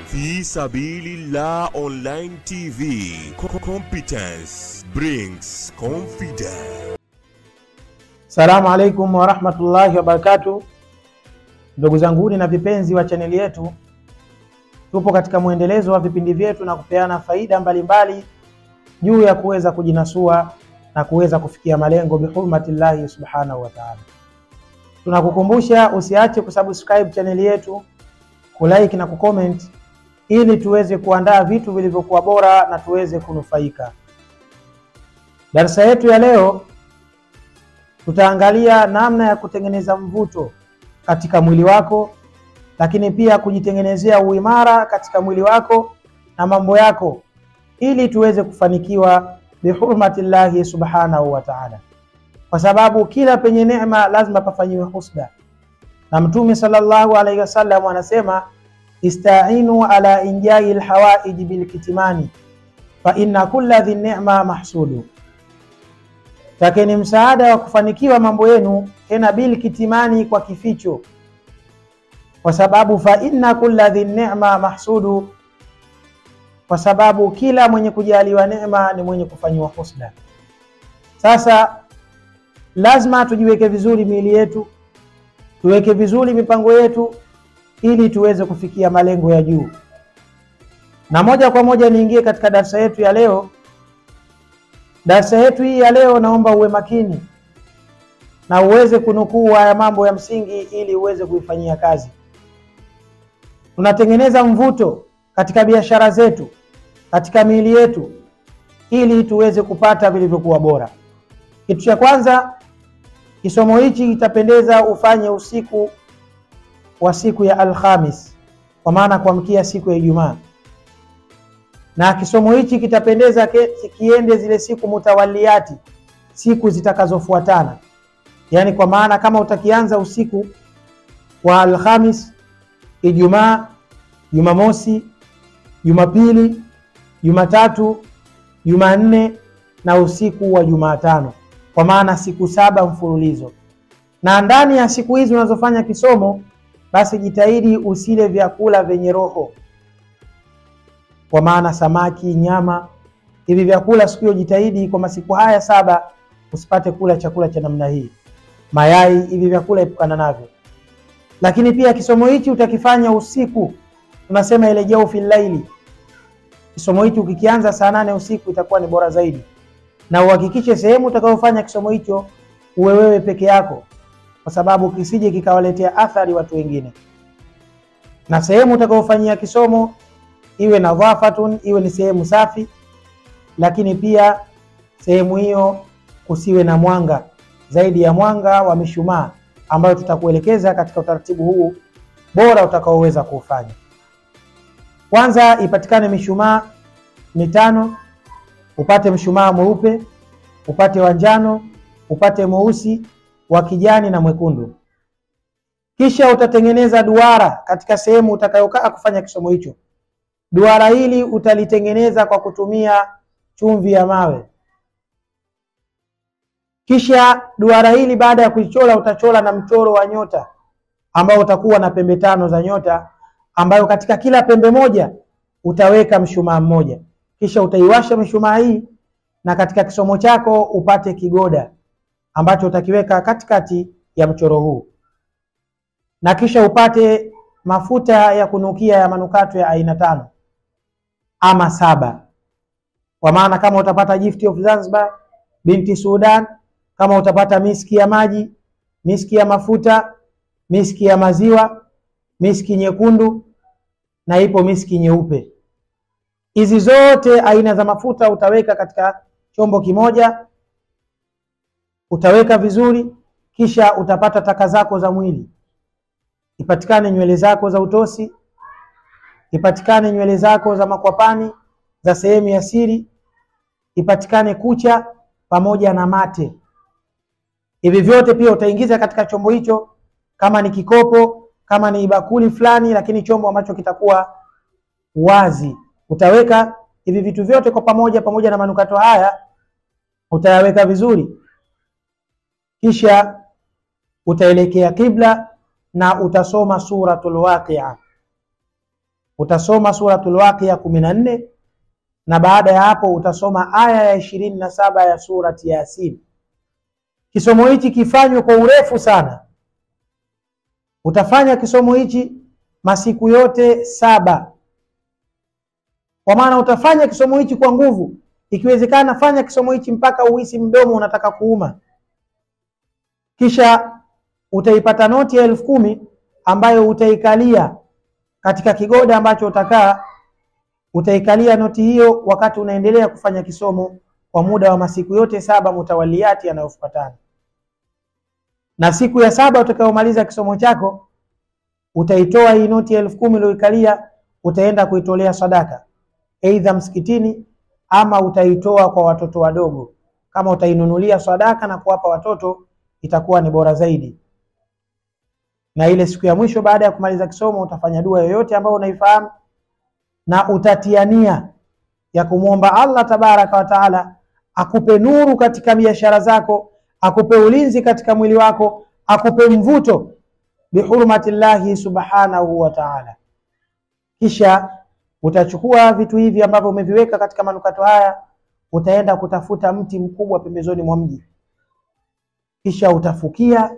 Fi Sabilillah Online TV. Competence brings confidence. Assalamu alaikum wa rahmatullahi wa barakatuh. Ndugu zangu na vipenzi wa chaneli yetu, tupo katika muendelezo wa vipindi vyetu na kupeana faida mbalimbali juu ya kuweza kujinasua na kuweza kufikia malengo bihurmatillahi subhanahu wa ta'ala. Tunakukumbusha usiache kusubscribe chaneli yetu, kulike na kucomment ili tuweze kuandaa vitu vilivyokuwa bora na tuweze kunufaika. Darasa yetu ya leo tutaangalia namna ya kutengeneza mvuto katika mwili wako, lakini pia kujitengenezea uimara katika mwili wako na mambo yako ili tuweze kufanikiwa bihurmatillahi subhanahu wa ta'ala. Kwa sababu kila penye neema lazima pafanyiwe husda. Na Mtume sallallahu alaihi wasallam anasema ista'inu ala injai alhawaij bilkitimani fa inna kulla dhi ni'ma mahsudu. Takeni msaada wa kufanikiwa mambo yenu tena bilkitimani, kwa kificho, kwa sababu fa inna kulla dhi ni'ma mahsudu, kwa sababu kila mwenye kujaliwa neema ni mwenye kufanyiwa husda. Sasa lazima tujiweke vizuri miili yetu, tuweke vizuri mipango yetu ili tuweze kufikia malengo ya juu. Na moja kwa moja niingie katika darasa yetu ya leo. Darasa yetu hii ya leo naomba uwe makini na uweze kunukuu haya mambo ya msingi ili uweze kuifanyia kazi. Tunatengeneza mvuto katika biashara zetu, katika miili yetu ili tuweze kupata vilivyokuwa bora. Kitu cha kwanza, kisomo hichi kitapendeza ufanye usiku wa siku ya Alhamis, kwa maana kuamkia siku ya Ijumaa. Na kisomo hichi kitapendeza kiende zile siku mutawaliyati, siku zitakazofuatana. Yani kwa maana kama utakianza usiku wa Alhamis, Ijumaa, Jumamosi, Jumapili, Jumatatu, Jumanne na usiku wa Jumatano, kwa maana siku 7 mfululizo. Na ndani ya siku hizi unazofanya kisomo, basi jitahidi usile vyakula vyenye roho, kwa maana samaki, nyama, hivi vyakula siku hiyo jitahidi kwa masiku haya 7 usipate kula chakula cha namna hii. Mayai, hivi vyakula epukana navyo. Lakini pia kisomo hichi utakifanya usiku, tunasema ile jaufi laili. Kisomo hichi ukikianza saa 8 usiku itakuwa ni bora zaidi. Na uhakikishe sehemu utakayofanya kisomo hicho uwe wewe peke yako, kwa sababu kisije kikawaletea athari watu wengine. Na sehemu utakayofanyia kisomo iwe na dhafatun, iwe ni sehemu safi, lakini pia sehemu hiyo kusiwe na mwanga zaidi ya mwanga wa mishumaa, ambayo tutakuelekeza katika utaratibu huu bora utakaoweza kuufanya. Kwanza ipatikane mishumaa 5, upate mshumaa mweupe, upate wa njano, upate mweusi, wa kijani na mwekundu. Kisha utatengeneza duara katika sehemu utakayokaa kufanya kisomo hicho. Duara hili utalitengeneza kwa kutumia chumvi ya mawe. Kisha duara hili baada ya kuichora utachola na mchoro wa nyota, ambao utakuwa na pembe 5 za nyota, ambayo katika kila pembe moja utaweka mshumaa mmoja. Kisha utaiwasha mshumaa hii, na katika kisomo chako upate kigoda ambacho utakiweka katikati ya mchoro huu. Na kisha upate mafuta ya kunukia ya manukato ya aina 5 ama 7. Kwa maana kama utapata Gift of Zanzibar, Binti Sudan, kama utapata miski ya maji, miski ya mafuta, miski ya maziwa, miski nyekundu na ipo miski nyeupe. Hizi zote aina za mafuta utaweka katika chombo kimoja, utaweka vizuri. Kisha utapata taka zako za mwili. Ipatikane nywele zako za utosi, ipatikane nywele zako za makwapani za sehemu ya siri, ipatikane kucha pamoja na mate. Hivi vyote pia utaingiza katika chombo hicho, kama ni kikopo, kama ni bakuli fulani, lakini chombo ambacho kitakuwa wazi. Utaweka hivi vitu vyote kwa pamoja na manukato haya utayaweka vizuri. Kisha utaelekea kibla na utasoma suratul Waqi'a. utasoma suratul Waqi'a 14, na baada ya hapo utasoma aya ya 27 ya surati Yasin. Kisomo hichi kifanywe kwa urefu sana. Utafanya kisomo hichi masiku yote 7. Kwa maana utafanya kisomo hichi kwa nguvu. Ikiwezekana fanya kisomo hichi mpaka uhisi mdomo unataka kuuma. Kisha utaipata noti ya 10,000 ambayo utaikalia katika kigoda ambacho utakaa. Utaikalia noti hiyo wakati unaendelea kufanya kisomo kwa muda wa masiku yote 7 mutawaliyati yanayofuatana. Na siku ya 7 utakayomaliza kisomo chako, utaitoa hii noti ya 10,000 uliyoikalia, utaenda kuitolea sadaka aidha msikitini ama utaitoa kwa watoto wadogo. Kama utainunulia sadaka na kuwapa watoto itakuwa ni bora zaidi. Na ile siku ya mwisho baada ya kumaliza kisomo utafanya dua yoyote ambayo unaifahamu, na utatiania ya kumuomba Allah tabaraka wa taala akupe nuru katika biashara zako, akupe ulinzi katika mwili wako, akupe mvuto bihurmatillahi subhanahu wa ta'ala. Kisha utachukua vitu hivi ambavyo umeviweka katika manukato haya, utaenda kutafuta mti mkubwa pembezoni mwa mji. Kisha utafukia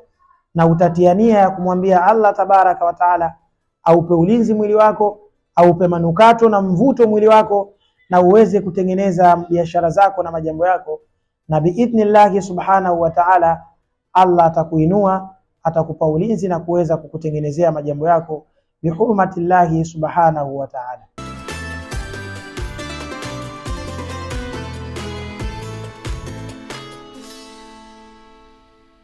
na utatiania ya kumwambia Allah tabaraka wa taala aupe ulinzi mwili wako, aupe manukato na mvuto mwili wako, na uweze kutengeneza biashara zako na majambo yako, na biidhnillahi subhanahu wa ta'ala Allah atakuinua, atakupa ulinzi na kuweza kukutengenezea majambo yako bihurmatillahi subhanahu wa ta'ala.